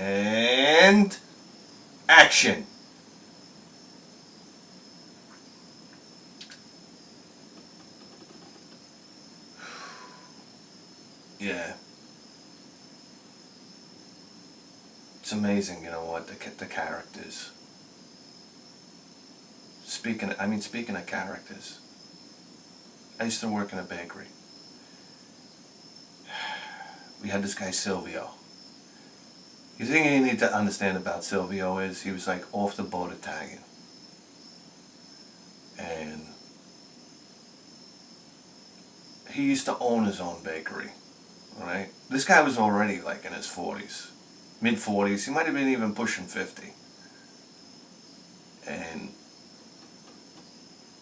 And action. Yeah. It's amazing, you know what, the characters. Speaking of characters, I used to work in a bakery. We had this guy Silvio. The thing you need to understand about Silvio is he was like off the boat Italian. And he used to own his own bakery, right? This guy was already like in his 40s, mid 40s. He might have been even pushing 50. And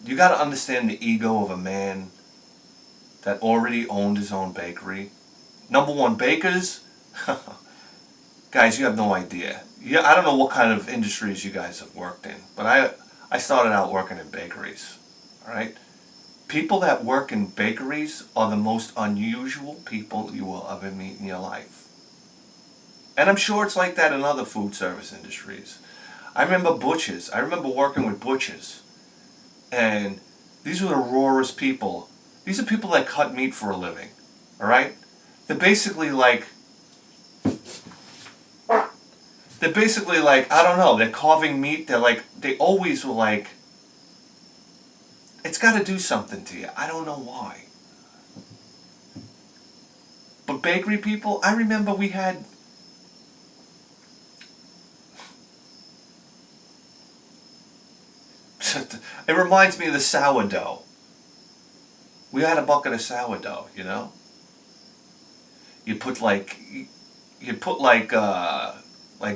you got to understand the ego of a man that already owned his own bakery. Number one, bakers. Guys, you have no idea. Yeah, I don't know what kind of industries you guys have worked in, but I started out working in bakeries. All right? People that work in bakeries are the most unusual people you will ever meet in your life. And I'm sure it's like that in other food service industries. I remember butchers. I remember working with butchers. And these were the rawest people. These are people that cut meat for a living. All right? They're basically like, I don't know, they're carving meat. They always were like, it's got to do something to you. I don't know why. But bakery people, I remember we had, it reminds me of the sourdough. We had a bucket of sourdough, you know? You put like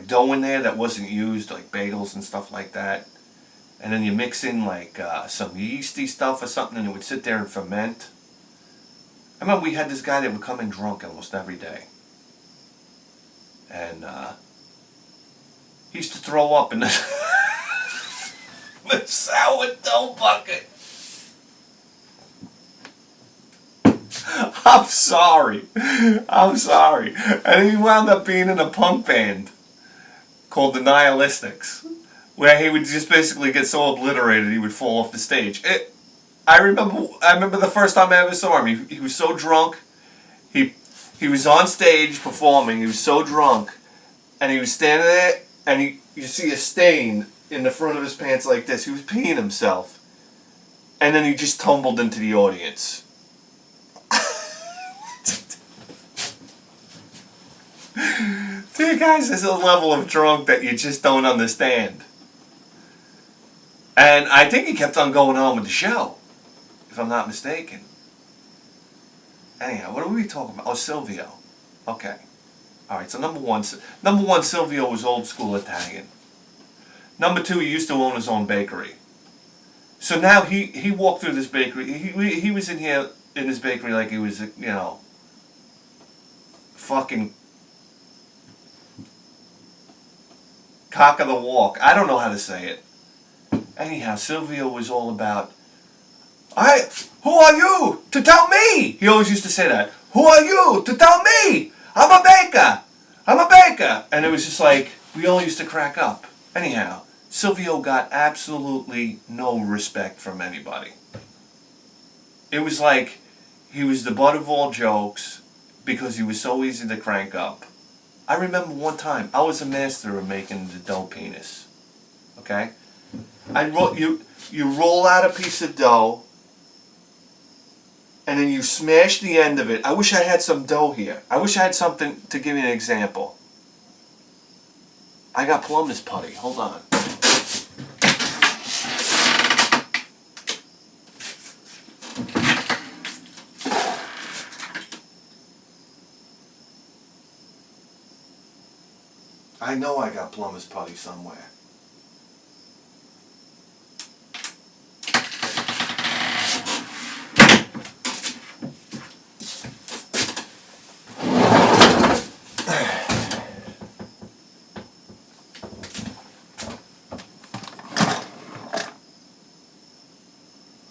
dough in there that wasn't used, like bagels and stuff like that. And then you mix in like some yeasty stuff or something, and it would sit there and ferment. I remember we had this guy that would come in drunk almost every day. And he used to throw up in the, the sourdough bucket. I'm sorry. And he wound up being in a punk band called the Nihilistics, where he would just basically get so obliterated he would fall off the stage. I remember the first time I ever saw him. He was so drunk. He was on stage performing. He was so drunk, and he was standing there, and you see a stain in the front of his pants like this. He was peeing himself, and then he just tumbled into the audience. Dude, guys, there's a level of drunk that you just don't understand. And I think he kept on going on with the show, if I'm not mistaken. Anyhow, what are we talking about? Oh, Silvio. Okay. Alright, so number one, Silvio was old school Italian. Number two, he used to own his own bakery. So now he walked through this bakery. He was in here in this bakery like he was, you know, fucking cock of the walk. I don't know how to say it. Anyhow, Silvio was all about, who are you to tell me? He always used to say that. Who are you to tell me? I'm a baker. And it was just like, we all used to crack up. Anyhow, Silvio got absolutely no respect from anybody. It was like he was the butt of all jokes because he was so easy to crank up. I remember one time, I was a master of making the dough penis. Okay? You roll out a piece of dough, and then you smash the end of it. I wish I had some dough here. I wish I had something to give you an example. I got plumber's putty. Hold on. I know I got plumber's putty somewhere.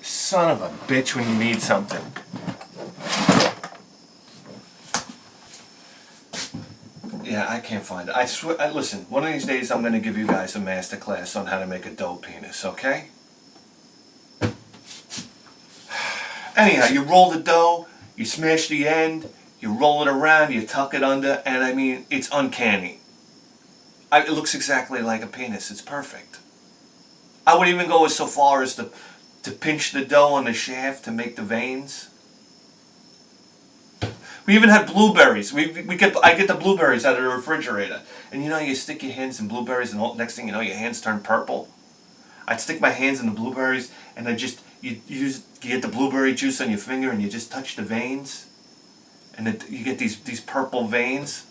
Son of a bitch when you need something. Yeah, I can't find it. I swear. Listen, one of these days I'm going to give you guys a master class on how to make a dough penis, okay? Anyhow, you roll the dough, you smash the end, you roll it around, you tuck it under, and I mean, it's uncanny. It looks exactly like a penis. It's perfect. I would even go so far as to pinch the dough on the shaft to make the veins. We even had blueberries. I get the blueberries out of the refrigerator, and you know you stick your hands in blueberries, and next thing you know your hands turn purple. I'd stick my hands in the blueberries, and you get the blueberry juice on your finger, and you just touch the veins, and you get these purple veins.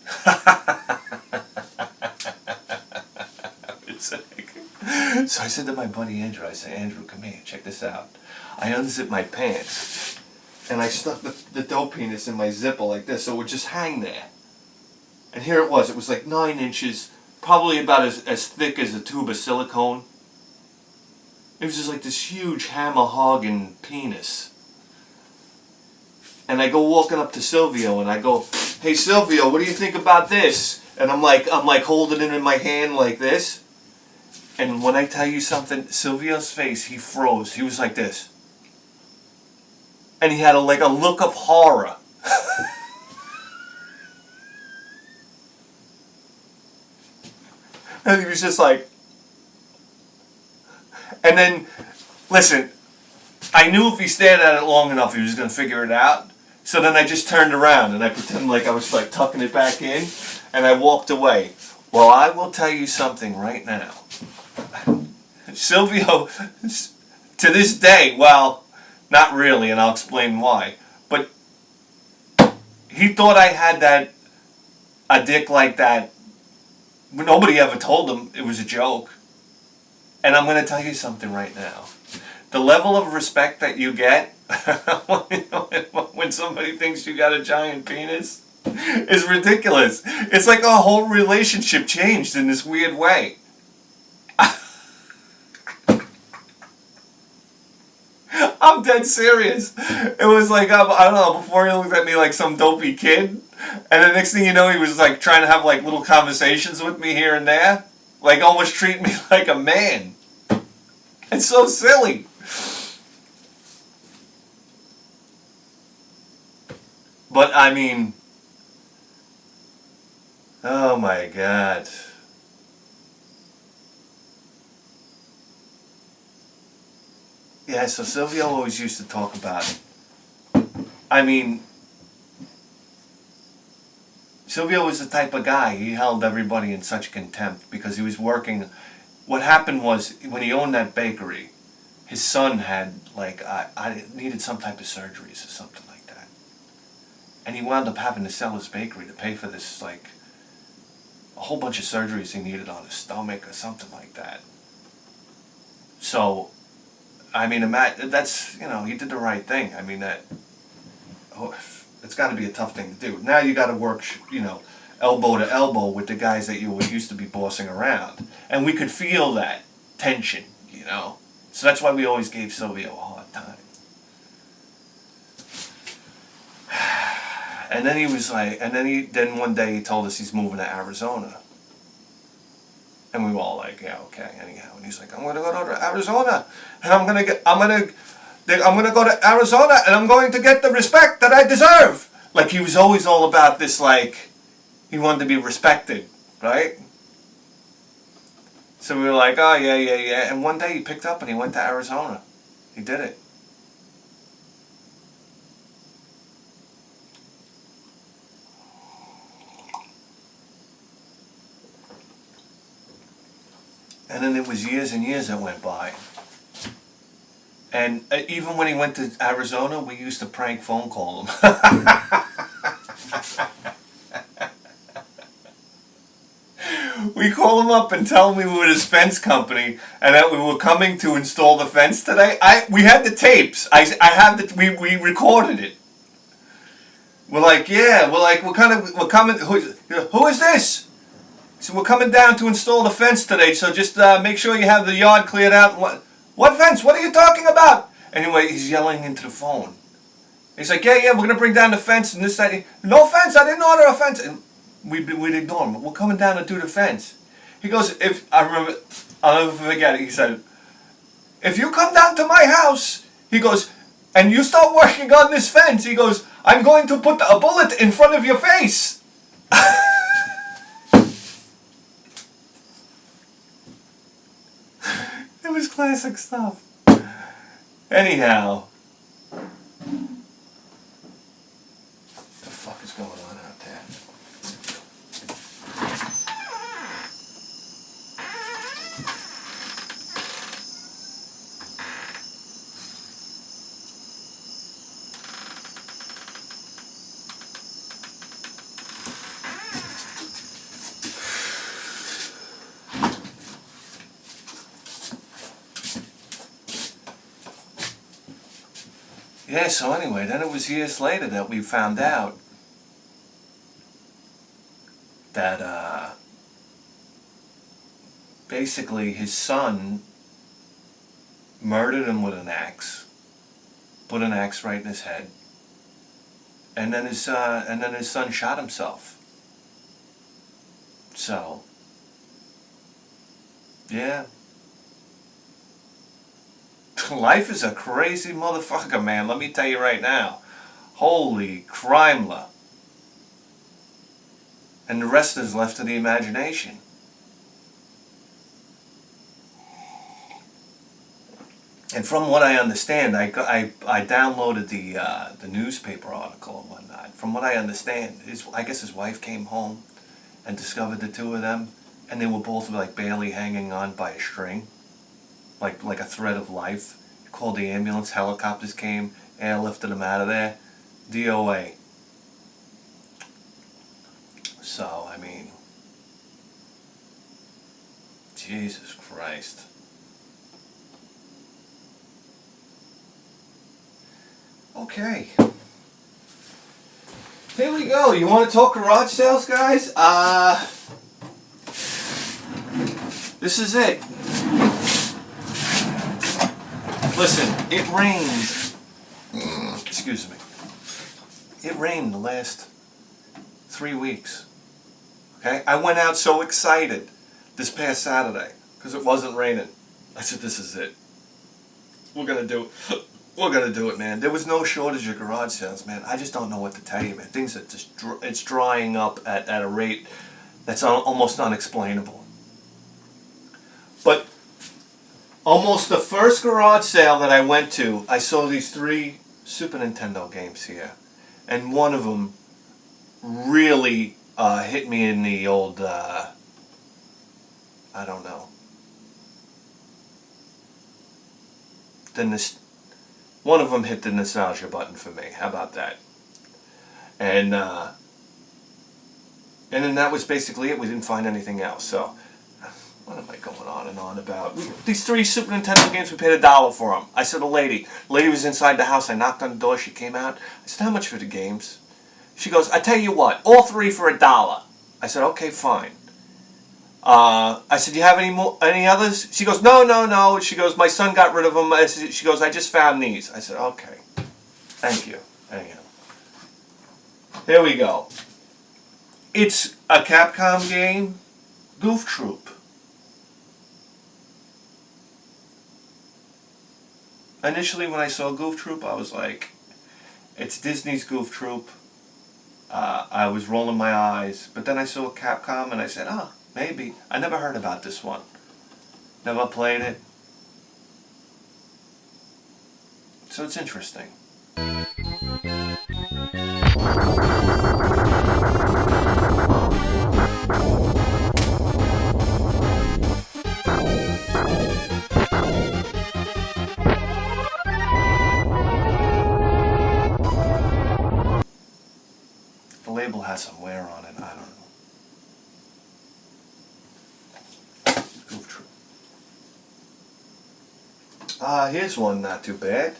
So I said to my buddy Andrew, I said, Andrew, come here, check this out. I unzipped my pants, and I stuck the dough penis in my zipper like this, so it would just hang there. And here it was like 9 inches, probably about as thick as a tube of silicone. It was just like this huge hammer-hogging penis. And I go walking up to Silvio, and I go, hey Silvio, what do you think about this? And I'm like holding it in my hand like this. And when I tell you something, Silvio's face, he froze. He was like this. And he had a look of horror. And he was just like... And then, listen, I knew if he stared at it long enough, he was going to figure it out. So then I just turned around and I pretended like I was like tucking it back in. And I walked away. Well, I will tell you something right now. Silvio, to this day, well, not really, and I'll explain why, but he thought I had a dick like that. Nobody ever told him it was a joke. And I'm going to tell you something right now. The level of respect that you get when somebody thinks you got a giant penis is ridiculous. It's like a whole relationship changed in this weird way. I'm dead serious. It was like, I don't know, before he looked at me like some dopey kid. And the next thing you know, he was like trying to have like little conversations with me here and there. Like almost treat me like a man. It's so silly. But I mean, oh my God. Yeah, so Silvio always used to talk about, I mean, Silvio was the type of guy, he held everybody in such contempt because he was working. What happened was, when he owned that bakery, his son had, I needed some type of surgeries or something like that. And he wound up having to sell his bakery to pay for this, a whole bunch of surgeries he needed on his stomach or something like that. So, I mean, that's, he did the right thing. I mean, it's got to be a tough thing to do. Now you got to work, elbow to elbow with the guys that you used to be bossing around. And we could feel that tension, So that's why we always gave Silvio a hard time. And then he was like, then one day he told us he's moving to Arizona. And we were all like, yeah, okay, anyhow. And he's like, I'm going to go to Arizona, and I'm going to go to Arizona, and I'm going to get the respect that I deserve. Like, he was always all about this, he wanted to be respected, right? So we were like, oh, yeah. And one day he picked up and he went to Arizona. He did it. And then it was years and years that went by. And even when he went to Arizona, we used to prank phone call him. We call him up and tell him we were his fence company and that we were coming to install the fence today. We had the tapes. We recorded it. We're like, yeah. We're coming. Who is this? So we're coming down to install the fence today, so just make sure you have the yard cleared out. What fence? What are you talking about? Anyway, he's yelling into the phone. He's like, yeah, we're going to bring down the fence and this, that. No fence, I didn't order a fence. And we'd ignore him. We're coming down to do the fence. He goes, if I remember, I'll never forget it. He said, if you come down to my house, he goes, and you start working on this fence, he goes, I'm going to put a bullet in front of your face. It was classic stuff. Anyhow. What the fuck is going on out there? Yeah, so anyway, then it was years later that we found out that basically his son murdered him with an axe, put an axe right in his head, and then his son shot himself. So, yeah. Life is a crazy motherfucker, man. Let me tell you right now. Holy crimela. And the rest is left to the imagination. And from what I understand, I downloaded the newspaper article and whatnot. From what I understand, I guess his wife came home and discovered the two of them, and they were both like barely hanging on by a string, like a thread of life. Called the ambulance, helicopters came, airlifted them out of there. DOA. So, I mean, Jesus Christ. Okay. Here we go. You want to talk garage sales, guys? This is it. Listen, it rained. Excuse me. It rained the last 3 weeks. Okay? I went out so excited this past Saturday because it wasn't raining. I said, this is it. We're going to do it. We're going to do it, man. There was no shortage of garage sales, man. I just don't know what to tell you, man. Things are just, it's drying up at a rate that's almost unexplainable. But almost the first garage sale that I went to, I saw these 3 Super Nintendo games here. And one of them really hit me in the old, I don't know. One of them hit the nostalgia button for me. How about that? And then that was basically it. We didn't find anything else. So, what am I going on and on about? These 3 Super Nintendo games, we paid $1 for them. I saw the lady was inside the house. I knocked on the door. She came out. I said, how much for the games? She goes, I tell you what, all 3 for $1. I said, okay, fine. I said, do you have any others? She goes, no. She goes, my son got rid of them. She goes, I just found these. I said, okay. Thank you. Anyhow. Here we go. It's a Capcom game, Goof Troop. Initially, when I saw Goof Troop, I was like, it's Disney's Goof Troop. I was rolling my eyes. But then I saw Capcom and I said, maybe. I never heard about this one. Never played it. So it's interesting. The label has some wear on it. I don't know. Here's one not too bad.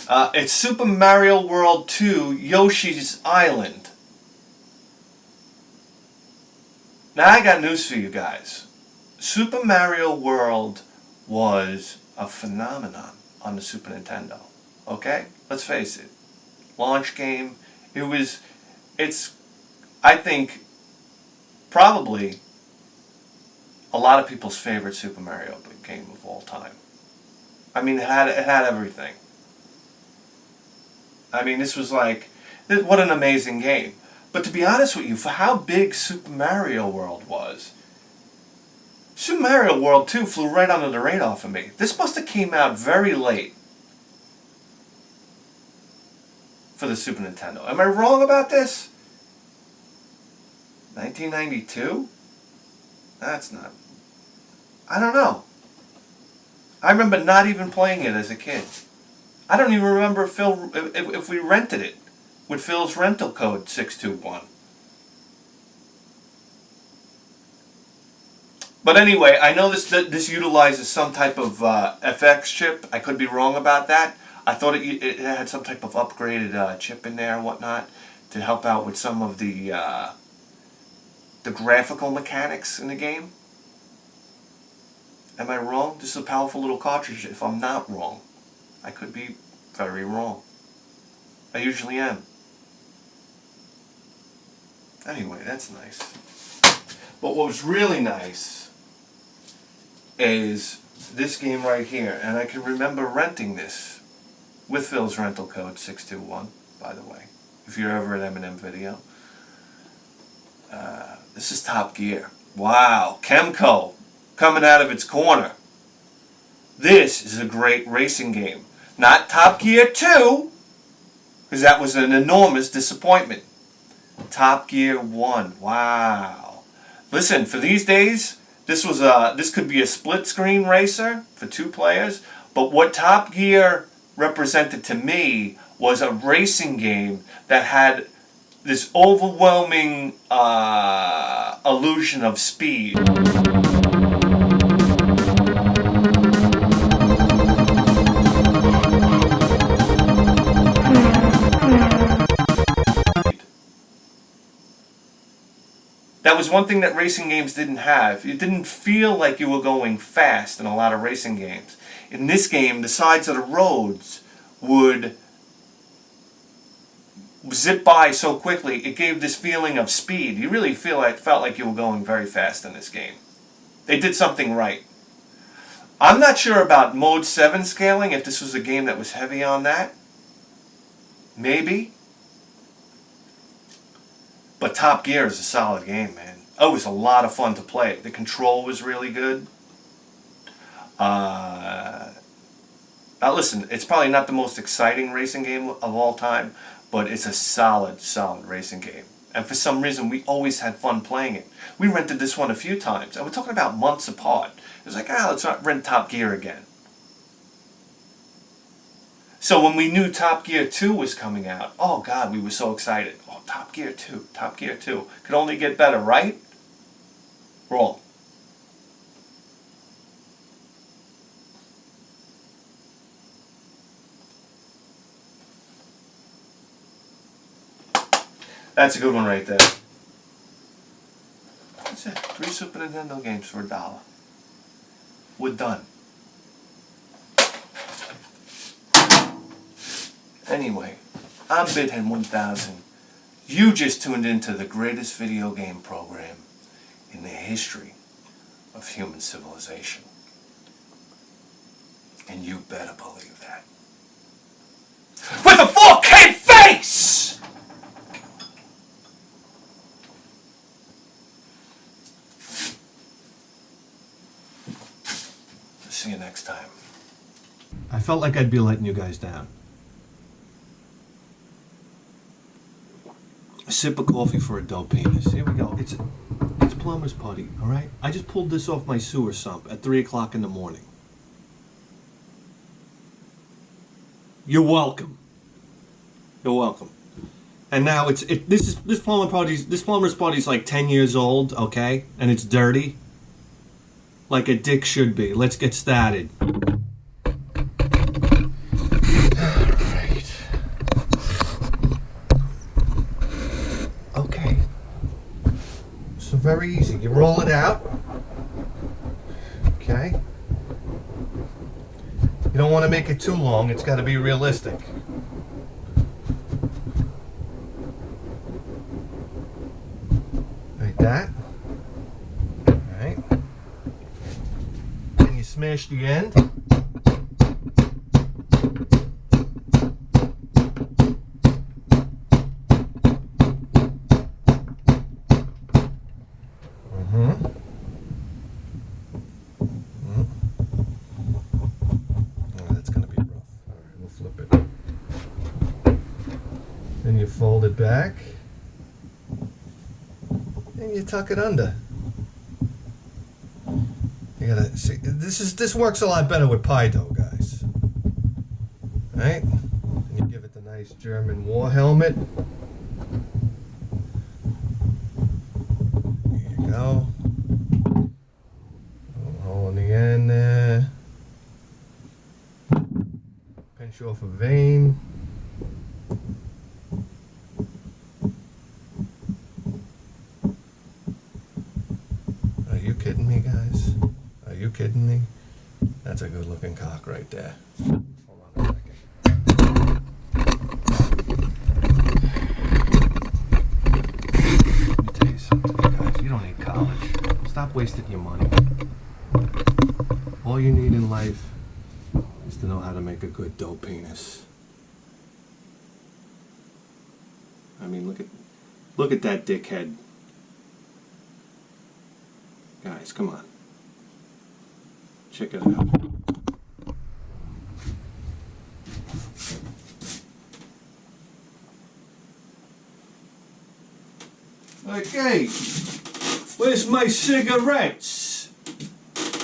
It's Super Mario World 2 Yoshi's Island. Now I got news for you guys. Super Mario World was a phenomenon on the Super Nintendo. Okay? Let's face it. Launch game. I think probably a lot of people's favorite Super Mario game of all time. I mean, it had everything. I mean, this was like, what an amazing game. But to be honest with you, for how big Super Mario World was, Super Mario World 2 flew right under the radar for me. This must have came out very late for the Super Nintendo. Am I wrong about this? 1992? That's not... I don't know. I remember not even playing it as a kid. I don't even remember if we rented it with Phil's rental code 621. But anyway, I know this utilizes some type of FX chip. I could be wrong about that. I thought it had some type of upgraded chip in there and whatnot to help out with some of the graphical mechanics in the game. Am I wrong? This is a powerful little cartridge. If I'm not wrong, I could be very wrong. I usually am. Anyway, that's nice. But what was really nice is this game right here. And I can remember renting this with Phil's rental code 621, by the way, if you're ever at M&M Video. This is Top Gear. Wow, Kemco coming out of its corner. This is a great racing game. Not Top Gear 2, because that was an enormous disappointment. Top Gear 1. Wow. Listen, for these days, this could be a split screen racer for 2 players, but what Top Gear represented to me was a racing game that had this overwhelming illusion of speed. That was one thing that racing games didn't have. It didn't feel like you were going fast in a lot of racing games. In this game, the sides of the roads would zip by so quickly, it gave this feeling of speed. You really felt like you were going very fast in this game. They did something right. I'm not sure about Mode 7 scaling, if this was a game that was heavy on that. Maybe. But Top Gear is a solid game, man. Oh, it was a lot of fun to play. The control was really good. Now listen, it's probably not the most exciting racing game of all time, but it's a solid racing game. And for some reason, we always had fun playing it. We rented this one a few times, and we're talking about months apart. It was like, let's not rent Top Gear again. So when we knew Top Gear 2 was coming out, oh God, we were so excited. Oh, Top Gear 2, Top Gear 2. Could only get better, right? Wrong. That's a good one right there. That's it. 3 Super Nintendo games for $1. We're done. Anyway, I'm BitHead 1000. You just tuned into the greatest video game program in the history of human civilization. And you better believe that. With a 4K face! See you next time. I felt like I'd be letting you guys down. A sip of coffee for a dope penis. Here we go. It's plumber's putty, all right? I just pulled this off my sewer sump at 3 o'clock in the morning. You're welcome. You're welcome. And now this plumber's putty's like 10 years old, okay? And it's dirty. Like a dick should be. Let's get started. Alright. Okay. So very easy. You roll it out. Okay. You don't want to make it too long. It's got to be realistic. Like that. smash the end. Oh, that's gonna be rough. All right, we'll flip it. Then you fold it back, and you tuck it under. You gotta see, this works a lot better with pie dough, guys. Right? And you give it the nice German war helmet. There you go. Little hole in the end there. Pinch off a vein. Are you kidding me, guys? Are you kidding me? That's a good looking cock right there. Hold on a second. Let me tell you something, guys. You don't need college. Stop wasting your money. All you need in life is to know how to make a good dough penis. I mean, look at that dickhead. Guys, come on. Check it out. Okay, where's my cigarettes?